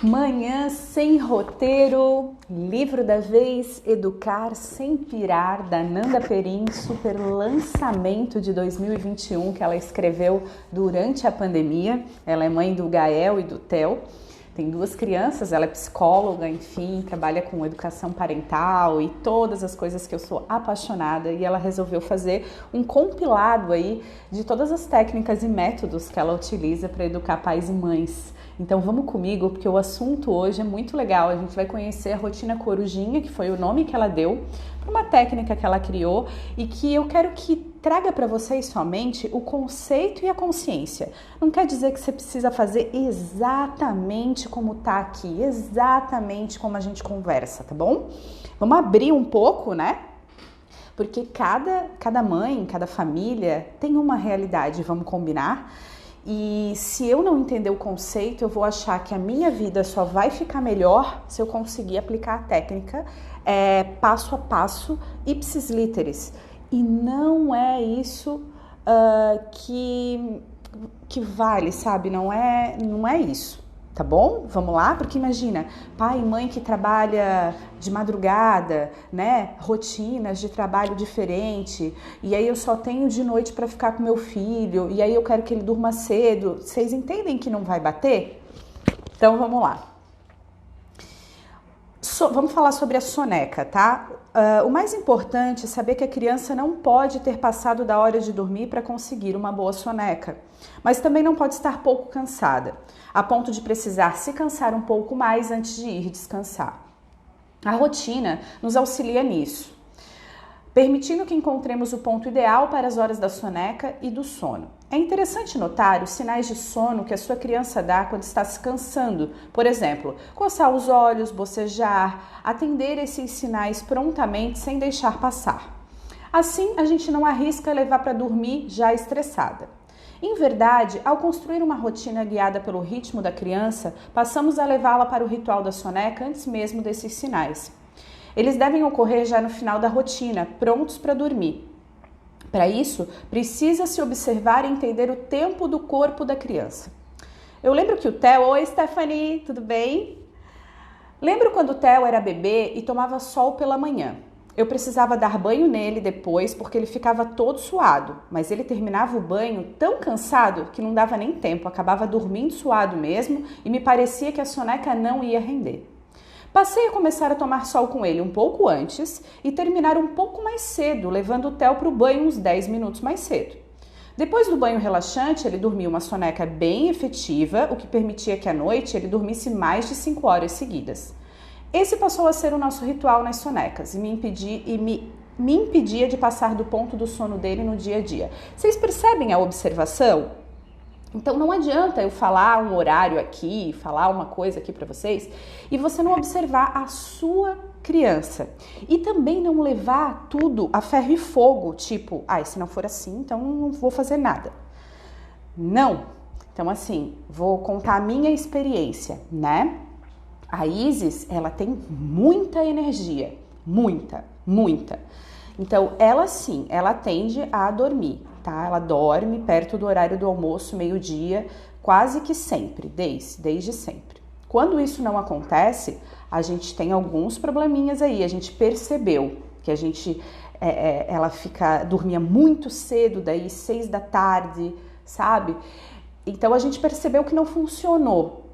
Manhã sem roteiro, livro da vez, Educar Sem Pirar, da Nanda Perin, super lançamento de 2021 que ela escreveu durante a pandemia. Ela é mãe do Gael e do Theo, tem 2 crianças, ela é psicóloga, enfim, trabalha com educação parental e todas as coisas que eu sou apaixonada, e ela resolveu fazer um compilado aí de todas as técnicas e métodos que ela utiliza para educar pais e mães. Então vamos comigo, porque o assunto hoje é muito legal. A gente vai conhecer a rotina corujinha, que foi o nome que ela deu para uma técnica que ela criou e que eu quero que traga para vocês somente o conceito e a consciência. Não quer dizer que você precisa fazer exatamente como tá aqui, exatamente como a gente conversa, tá bom? Vamos abrir um pouco, né? Porque cada mãe, cada família tem uma realidade, vamos combinar? E se eu não entender o conceito, eu vou achar que a minha vida só vai ficar melhor se eu conseguir aplicar a técnica passo a passo, ipsis literis. E não é isso que vale, sabe? Não é isso, tá bom? Vamos lá? Porque imagina, pai e mãe que trabalha de madrugada, né? Rotinas de trabalho diferente, e aí eu só tenho de noite para ficar com meu filho, e aí eu quero que ele durma cedo. Vocês entendem que não vai bater? Então vamos lá. Vamos falar sobre a soneca, tá? O mais importante é saber que a criança não pode ter passado da hora de dormir para conseguir uma boa soneca, mas também não pode estar pouco cansada, a ponto de precisar se cansar um pouco mais antes de ir descansar. A rotina nos auxilia nisso, permitindo que encontremos o ponto ideal para as horas da soneca e do sono. É interessante notar os sinais de sono que a sua criança dá quando está se cansando. Por exemplo, coçar os olhos, bocejar, atender esses sinais prontamente sem deixar passar. Assim, a gente não arrisca levar para dormir já estressada. Em verdade, ao construir uma rotina guiada pelo ritmo da criança, passamos a levá-la para o ritual da soneca antes mesmo desses sinais. Eles devem ocorrer já no final da rotina, prontos para dormir. Para isso, precisa-se observar e entender o tempo do corpo da criança. Eu lembro que o Theo... Oi, Stephanie, tudo bem? Lembro quando o Theo era bebê e tomava sol pela manhã. Eu precisava dar banho nele depois porque ele ficava todo suado, mas ele terminava o banho tão cansado que não dava nem tempo, acabava dormindo suado mesmo e me parecia que a soneca não ia render. Passei a começar a tomar sol com ele um pouco antes e terminar um pouco mais cedo, levando o Theo para o banho uns 10 minutos mais cedo. Depois do banho relaxante, ele dormia uma soneca bem efetiva, o que permitia que à noite ele dormisse mais de 5 horas seguidas. Esse passou a ser o nosso ritual nas sonecas e me impedia de passar do ponto do sono dele no dia a dia. Vocês percebem a observação? Então não adianta eu falar um horário aqui, falar uma coisa aqui para vocês e você não observar a sua criança. E também não levar tudo a ferro e fogo, tipo, se não for assim, então não vou fazer nada. Não. Então assim, vou contar a minha experiência, né? A Isis, ela tem muita energia, muita. Então ela sim, ela tende a dormir. Tá? Ela dorme perto do horário do almoço, meio-dia, quase que sempre, desde sempre. Quando isso não acontece, a gente tem alguns probleminhas aí. A gente percebeu que ela dormia muito cedo, daí 6 da tarde, sabe? Então a gente percebeu que não funcionou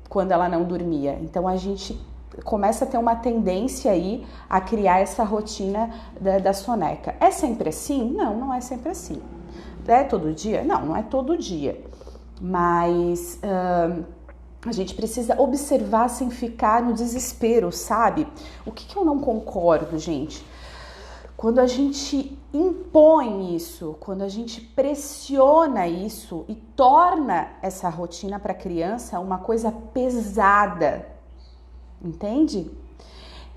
quando ela não dormia. Então a gente começa a ter uma tendência aí a criar essa rotina da soneca. É sempre assim? Não, não é sempre assim. É todo dia? Não, não é todo dia. Mas a gente precisa observar sem ficar no desespero, sabe? O que eu não concordo, gente? Quando a gente impõe isso, quando a gente pressiona isso e torna essa rotina para a criança uma coisa pesada, entende?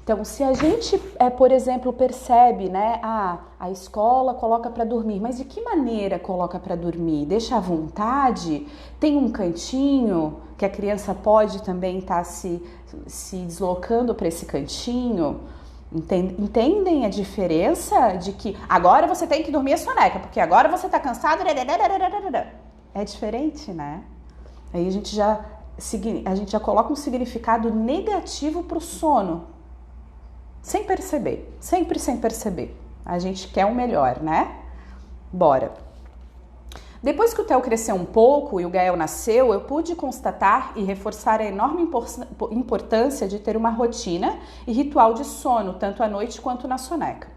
Então, se a gente, por exemplo, percebe, né, a escola coloca para dormir, mas de que maneira coloca para dormir? Deixa à vontade? Tem um cantinho que a criança pode também estar se deslocando para esse cantinho? Entendem a diferença de que agora você tem que dormir a soneca, porque agora você está cansado? É diferente, né? Aí a gente já a gente já coloca um significado negativo para o sono, sem perceber, sempre sem perceber. A gente quer o melhor, né? Bora! Depois que o Theo cresceu um pouco e o Gael nasceu, eu pude constatar e reforçar a enorme importância de ter uma rotina e ritual de sono, tanto à noite quanto na soneca.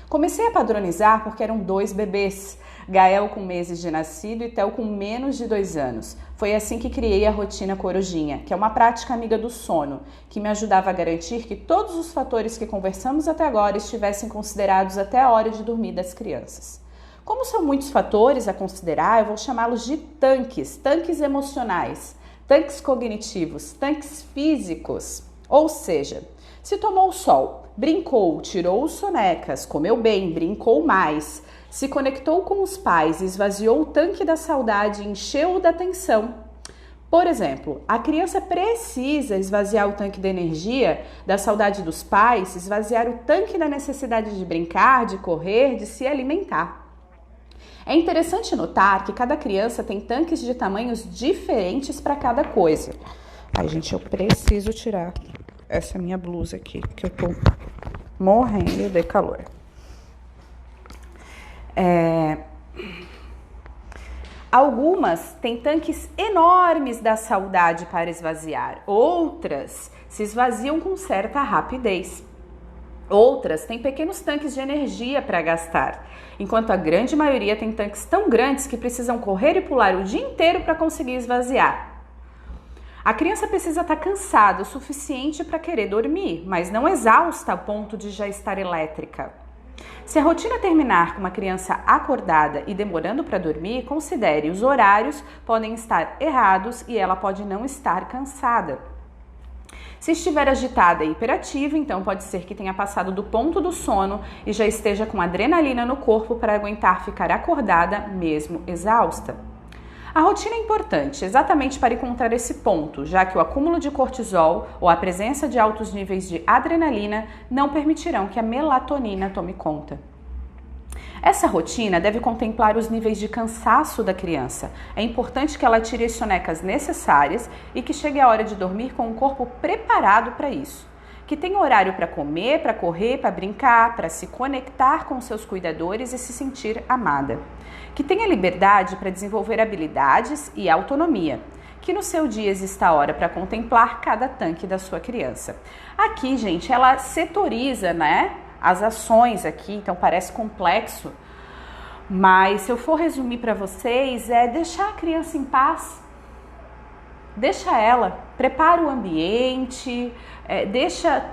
Comecei a padronizar porque eram 2 bebês, Gael com meses de nascido e Theo com menos de 2 anos. Foi assim que criei a rotina Corujinha, que é uma prática amiga do sono, que me ajudava a garantir que todos os fatores que conversamos até agora estivessem considerados até a hora de dormir das crianças. Como são muitos fatores a considerar, eu vou chamá-los de tanques emocionais, tanques cognitivos, tanques físicos. Ou seja, se tomou o sol, brincou, tirou os sonecas, comeu bem, brincou mais, se conectou com os pais, esvaziou o tanque da saudade, encheu-o da atenção. Por exemplo, a criança precisa esvaziar o tanque da energia, da saudade dos pais, esvaziar o tanque da necessidade de brincar, de correr, de se alimentar. É interessante notar que cada criança tem tanques de tamanhos diferentes para cada coisa. Ai, gente, eu preciso tirar essa minha blusa aqui, que eu tô morrendo de calor. Algumas têm tanques enormes da saudade para esvaziar. Outras se esvaziam com certa rapidez. Outras têm pequenos tanques de energia para gastar, enquanto a grande maioria tem tanques tão grandes que precisam correr e pular o dia inteiro para conseguir esvaziar. A criança precisa estar cansada o suficiente para querer dormir, mas não exausta a ponto de já estar elétrica. Se a rotina terminar com uma criança acordada e demorando para dormir, considere os horários podem estar errados e ela pode não estar cansada. Se estiver agitada e hiperativa, então pode ser que tenha passado do ponto do sono e já esteja com adrenalina no corpo para aguentar ficar acordada mesmo exausta. A rotina é importante exatamente para encontrar esse ponto, já que o acúmulo de cortisol ou a presença de altos níveis de adrenalina não permitirão que a melatonina tome conta. Essa rotina deve contemplar os níveis de cansaço da criança. É importante que ela tire as sonecas necessárias e que chegue a hora de dormir com o corpo preparado para isso. Que tenha horário para comer, para correr, para brincar, para se conectar com seus cuidadores e se sentir amada. Que tenha liberdade para desenvolver habilidades e autonomia. Que no seu dia exista a hora para contemplar cada tanque da sua criança. Aqui, gente, ela setoriza, né? As ações aqui, então parece complexo, mas se eu for resumir para vocês, é deixar a criança em paz, deixa ela, prepara o ambiente, deixa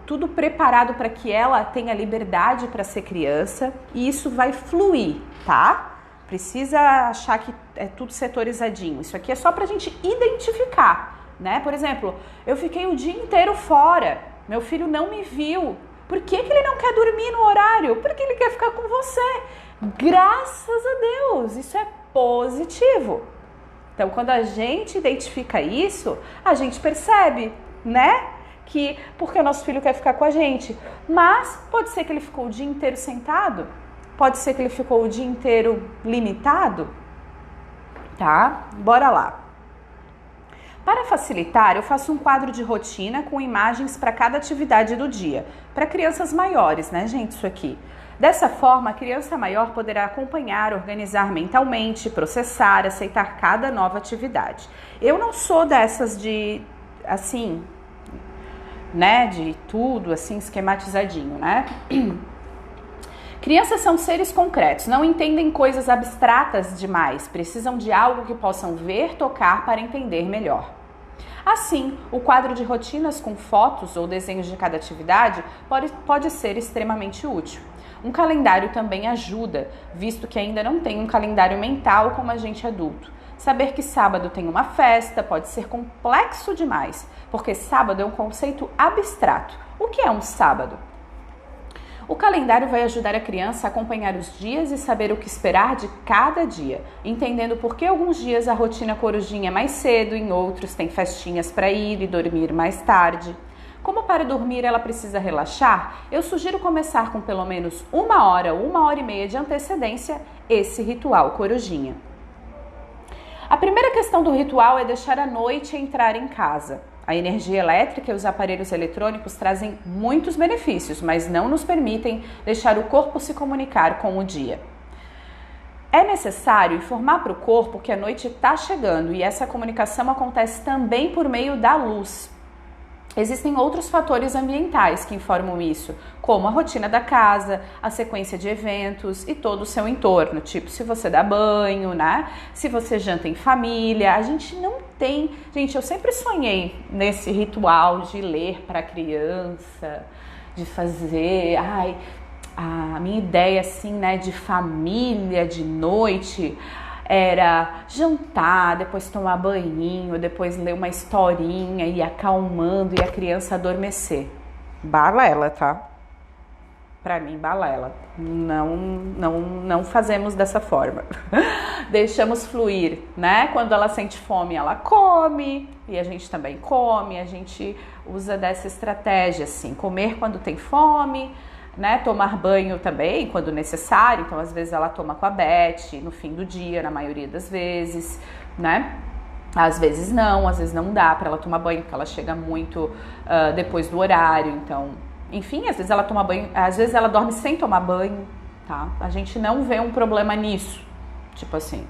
tudo preparado para que ela tenha liberdade para ser criança e isso vai fluir, tá? Precisa achar que é tudo setorizadinho, isso aqui é só para a gente identificar, né? Por exemplo, eu fiquei o dia inteiro fora. Meu filho não me viu. Por que ele não quer dormir no horário? Porque ele quer ficar com você. Graças a Deus, isso é positivo. Então, quando a gente identifica isso, a gente percebe, né? Que porque o nosso filho quer ficar com a gente. Mas pode ser que ele ficou o dia inteiro sentado. Pode ser que ele ficou o dia inteiro limitado. Tá? Bora lá. Para facilitar, eu faço um quadro de rotina com imagens para cada atividade do dia. Para crianças maiores, né, gente, isso aqui. Dessa forma, a criança maior poderá acompanhar, organizar mentalmente, processar, aceitar cada nova atividade. Eu não sou dessas de, assim, né, de tudo, assim, esquematizadinho, né? Crianças são seres concretos, não entendem coisas abstratas demais, precisam de algo que possam ver, tocar para entender melhor. Assim, o quadro de rotinas com fotos ou desenhos de cada atividade pode ser extremamente útil. Um calendário também ajuda, visto que ainda não tem um calendário mental como a gente adulto. Saber que sábado tem uma festa pode ser complexo demais, porque sábado é um conceito abstrato. O que é um sábado? O calendário vai ajudar a criança a acompanhar os dias e saber o que esperar de cada dia, entendendo por que alguns dias a rotina corujinha é mais cedo, em outros tem festinhas para ir e dormir mais tarde. Como para dormir ela precisa relaxar, eu sugiro começar com pelo menos 1 hora ou 1h30 de antecedência esse ritual corujinha. A primeira questão do ritual é deixar a noite entrar em casa. A energia elétrica e os aparelhos eletrônicos trazem muitos benefícios, mas não nos permitem deixar o corpo se comunicar com o dia. É necessário informar para o corpo que a noite está chegando e essa comunicação acontece também por meio da luz. Existem outros fatores ambientais que informam isso, como a rotina da casa, a sequência de eventos e todo o seu entorno, tipo se você dá banho, né? Se você janta em família. A gente não tem... Gente, eu sempre sonhei nesse ritual de ler para criança, de fazer... a minha ideia assim, né, de família, de noite... era jantar, depois tomar banhinho, depois ler uma historinha e ir acalmando e a criança adormecer. Balela, tá? Pra mim, balela. Não fazemos dessa forma. Deixamos fluir, né? Quando ela sente fome, ela come e a gente também come. A gente usa dessa estratégia, assim, comer quando tem fome, né, tomar banho também, quando necessário. Então, às vezes ela toma com a Beth no fim do dia, na maioria das vezes, né? Às vezes não dá para ela tomar banho, porque ela chega muito depois do horário. Então, enfim, às vezes ela toma banho, às vezes ela dorme sem tomar banho, tá? A gente não vê um problema nisso, tipo assim.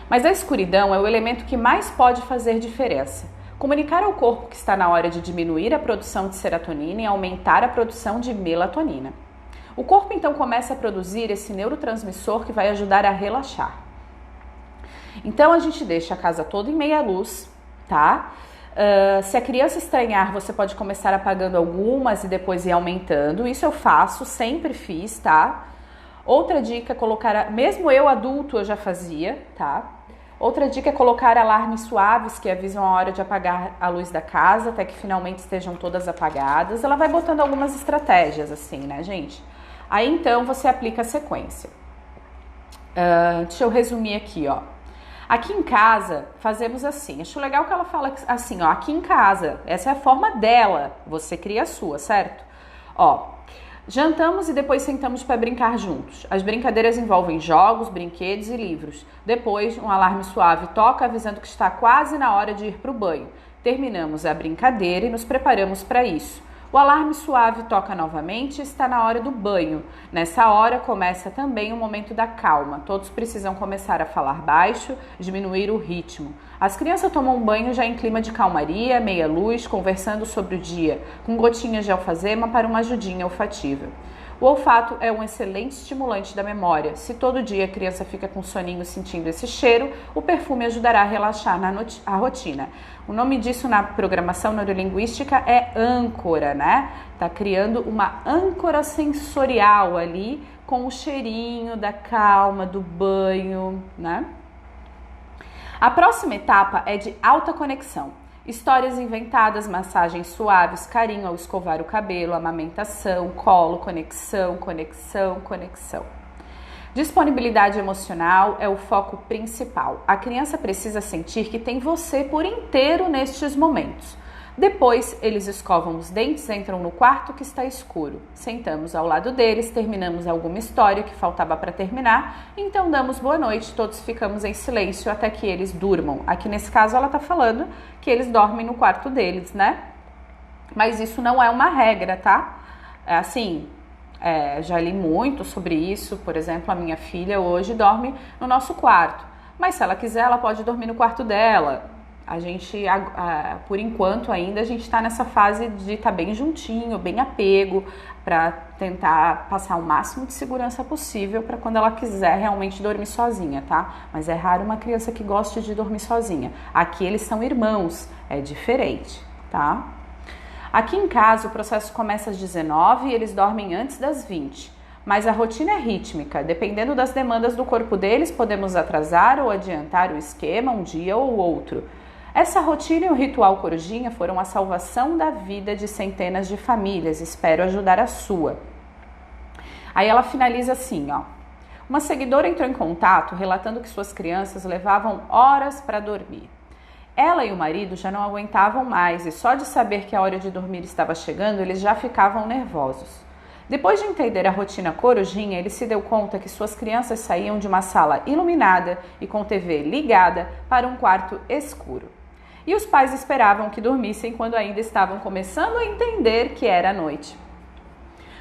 Mas a escuridão é o elemento que mais pode fazer diferença. Comunicar ao corpo que está na hora de diminuir a produção de serotonina e aumentar a produção de melatonina. O corpo então começa a produzir esse neurotransmissor que vai ajudar a relaxar. Então a gente deixa a casa toda em meia luz, tá? Se a criança estranhar, você pode começar apagando algumas e depois ir aumentando. Isso eu faço, sempre fiz, tá? Outra dica é colocar, mesmo eu adulto eu já fazia, tá? Outra dica é colocar alarmes suaves que avisam a hora de apagar a luz da casa, até que finalmente estejam todas apagadas. Ela vai botando algumas estratégias assim, né, gente? Aí então você aplica a sequência. Deixa eu resumir aqui, ó. Aqui em casa fazemos assim. Acho legal que ela fala assim, ó, aqui em casa. Essa é a forma dela. Você cria a sua, certo? Ó. Jantamos e depois sentamos para brincar juntos. As brincadeiras envolvem jogos, brinquedos e livros. Depois, um alarme suave toca avisando que está quase na hora de ir para o banho. Terminamos a brincadeira e nos preparamos para isso. O alarme suave toca novamente e está na hora do banho. Nessa hora começa também o momento da calma. Todos precisam começar a falar baixo, diminuir o ritmo. As crianças tomam banho já em clima de calmaria, meia luz, conversando sobre o dia, com gotinhas de alfazema para uma ajudinha olfativa. O olfato é um excelente estimulante da memória. Se todo dia a criança fica com soninho sentindo esse cheiro, o perfume ajudará a relaxar a rotina. O nome disso na programação neurolinguística é âncora, né? Tá criando uma âncora sensorial ali com o cheirinho da calma, do banho, né? A próxima etapa é de alta conexão. Histórias inventadas, massagens suaves, carinho ao escovar o cabelo, amamentação, colo, conexão. Disponibilidade emocional é o foco principal. A criança precisa sentir que tem você por inteiro nestes momentos. Depois, eles escovam os dentes, entram no quarto que está escuro. Sentamos ao lado deles, terminamos alguma história que faltava para terminar, então damos boa noite, todos ficamos em silêncio até que eles durmam. Aqui nesse caso ela está falando que eles dormem no quarto deles, né? Mas isso não é uma regra, tá? Assim, já li muito sobre isso. Por exemplo, a minha filha hoje dorme no nosso quarto. Mas se ela quiser, ela pode dormir no quarto dela. A gente, por enquanto ainda, a gente está nessa fase de estar bem juntinho, bem apego, para tentar passar o máximo de segurança possível para quando ela quiser realmente dormir sozinha, tá? Mas é raro uma criança que goste de dormir sozinha. Aqui eles são irmãos, é diferente, tá? Aqui em casa o processo começa às 19 e eles dormem antes das 20. Mas a rotina é rítmica, dependendo das demandas do corpo deles, podemos atrasar ou adiantar o esquema um dia ou outro. Essa rotina e o ritual corujinha foram a salvação da vida de centenas de famílias. Espero ajudar a sua. Aí ela finaliza assim, ó. Uma seguidora entrou em contato relatando que suas crianças levavam horas para dormir. Ela e o marido já não aguentavam mais e só de saber que a hora de dormir estava chegando, eles já ficavam nervosos. Depois de entender a rotina corujinha, ele se deu conta que suas crianças saíam de uma sala iluminada e com TV ligada para um quarto escuro. E os pais esperavam que dormissem quando ainda estavam começando a entender que era noite.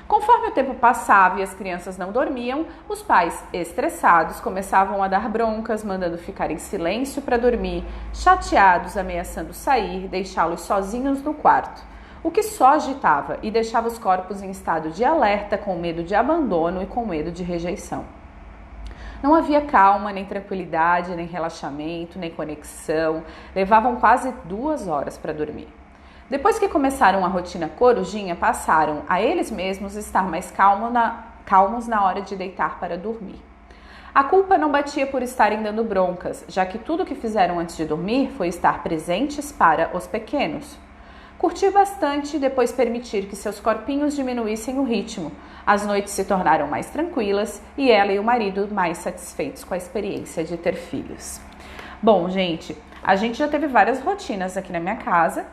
Conforme o tempo passava e as crianças não dormiam, os pais, estressados, começavam a dar broncas, mandando ficar em silêncio para dormir, chateados, ameaçando sair, deixá-los sozinhos no quarto, o que só agitava e deixava os corpos em estado de alerta, com medo de abandono e com medo de rejeição. Não havia calma, nem tranquilidade, nem relaxamento, nem conexão. Levavam quase 2 horas para dormir. Depois que começaram a rotina corujinha, passaram a eles mesmos estar mais calmos na hora de deitar para dormir. A culpa não batia por estarem dando broncas, já que tudo que fizeram antes de dormir foi estar presentes para os pequenos. Curtir bastante e depois permitir que seus corpinhos diminuíssem o ritmo. As noites se tornaram mais tranquilas e ela e o marido mais satisfeitos com a experiência de ter filhos. Bom, gente, a gente já teve várias rotinas aqui na minha casa.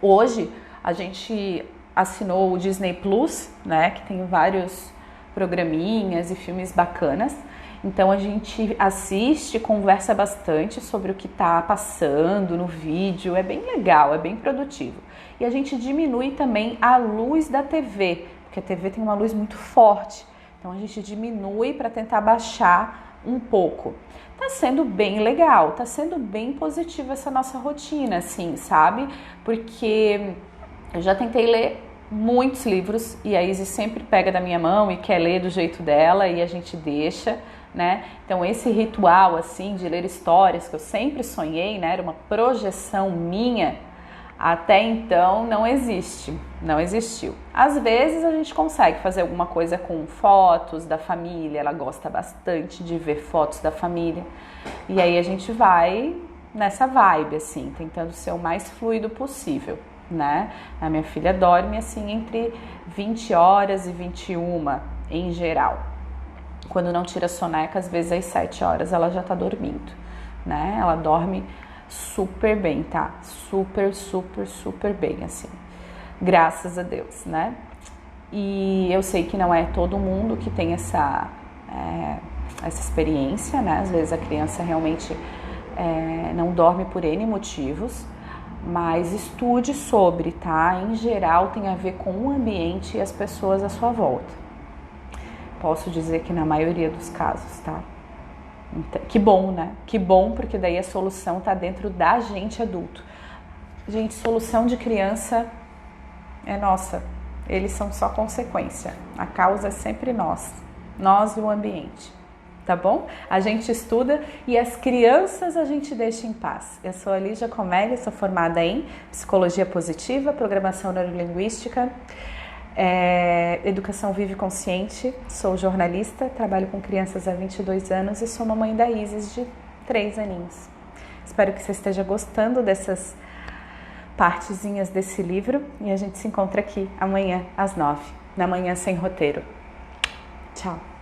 Hoje a gente assinou o Disney Plus, né, que tem vários programinhas e filmes bacanas. Então a gente assiste, conversa bastante sobre o que está passando no vídeo, é bem legal, é bem produtivo. E a gente diminui também a luz da TV, porque a TV tem uma luz muito forte, então a gente diminui para tentar baixar um pouco. Tá sendo bem legal, tá sendo bem positiva essa nossa rotina, assim, sabe? Porque eu já tentei ler muitos livros e a Izzy sempre pega da minha mão e quer ler do jeito dela e a gente deixa, né? Então esse ritual, assim, de ler histórias que eu sempre sonhei, né? Era uma projeção minha, até então não existiu. Às vezes a gente consegue fazer alguma coisa com fotos da família, ela gosta bastante de ver fotos da família, e aí a gente vai nessa vibe, assim, tentando ser o mais fluido possível, né? A minha filha dorme, assim, entre 20 horas e 21, em geral. Quando não tira soneca, às vezes às 7 horas ela já tá dormindo, né? Ela dorme super bem, tá? Super bem, assim. Graças a Deus, né? E eu sei que não é todo mundo que tem essa experiência, né? Às vezes a criança realmente não dorme por N motivos, mas estude sobre, tá? Em geral tem a ver com o ambiente e as pessoas à sua volta. Posso dizer que na maioria dos casos, tá? Que bom, né? Que bom, porque daí a solução tá dentro da gente adulto. Gente, solução de criança é nossa. Eles são só consequência. A causa é sempre nós e o ambiente. Tá bom? A gente estuda e as crianças a gente deixa em paz. Eu sou a Lígia Comelli, sou formada em Psicologia Positiva, Programação Neurolinguística, Educação Vive Consciente, sou jornalista, trabalho com crianças há 22 anos e sou mamãe da Isis de 3 aninhos. Espero que você esteja gostando dessas partezinhas desse livro e a gente se encontra aqui amanhã às 9, na Manhã Sem Roteiro. Tchau!